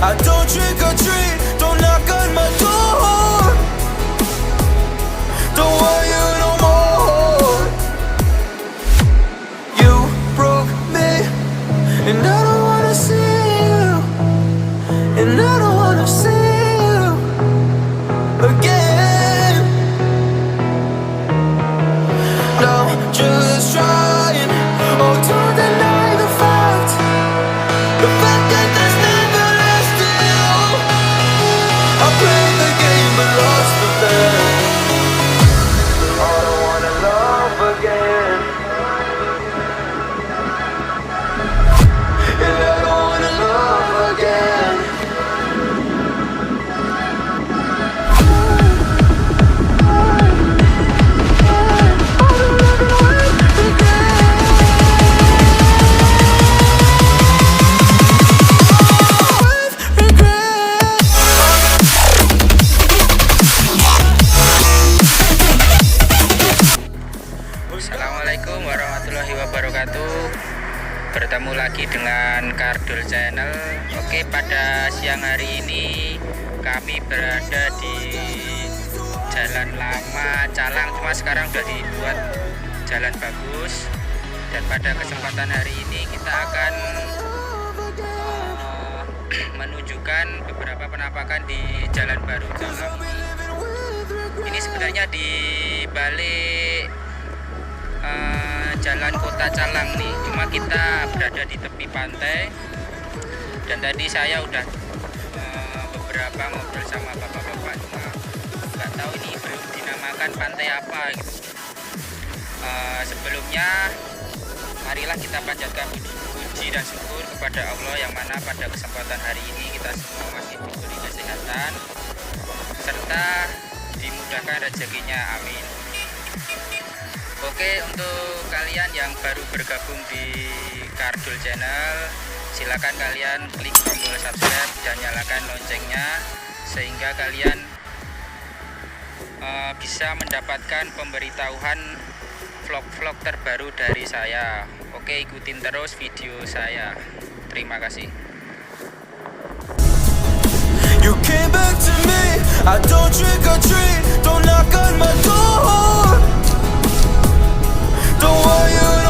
I don't trick or treat, don't knock on my door. Don't want you no more. You broke me, and I don't wanna see you, and I don't wanna see you again. No, just trying, oh, don't deny the fact that there's never less to you. I played the game but lost the bet. I don't wanna love again, and I don't wanna love again. Assalamualaikum warahmatullahi wabarakatuh. Bertemu lagi dengan Kardul Channel. Oke, pada siang hari ini kami berada di Jalan Lama Calang, cuma sekarang sudah dibuat jalan bagus. Dan pada kesempatan hari ini kita akan menunjukkan beberapa penampakan di jalan baru Jalan. Ini sebenarnya di balik jalan kota Calang nih, cuma kita berada di tepi pantai. Dan tadi saya udah beberapa ngobrol sama bapak-bapak, cuma nggak tahu ini belum dinamakan pantai apa gitu. Sebelumnya marilah kita panjatkan puji dan syukur kepada Allah yang mana pada kesempatan hari ini kita semua masih diberi kesehatan serta dimudahkan rezekinya, amin. Oke, untuk kalian yang baru bergabung di Kardul Channel, silakan kalian klik tombol subscribe dan nyalakan loncengnya sehingga kalian bisa mendapatkan pemberitahuan vlog-vlog terbaru dari saya. Oke, ikutin terus video saya. Terima kasih. You came back to me, I don't trick or treat, don't knock on my door. Don't want you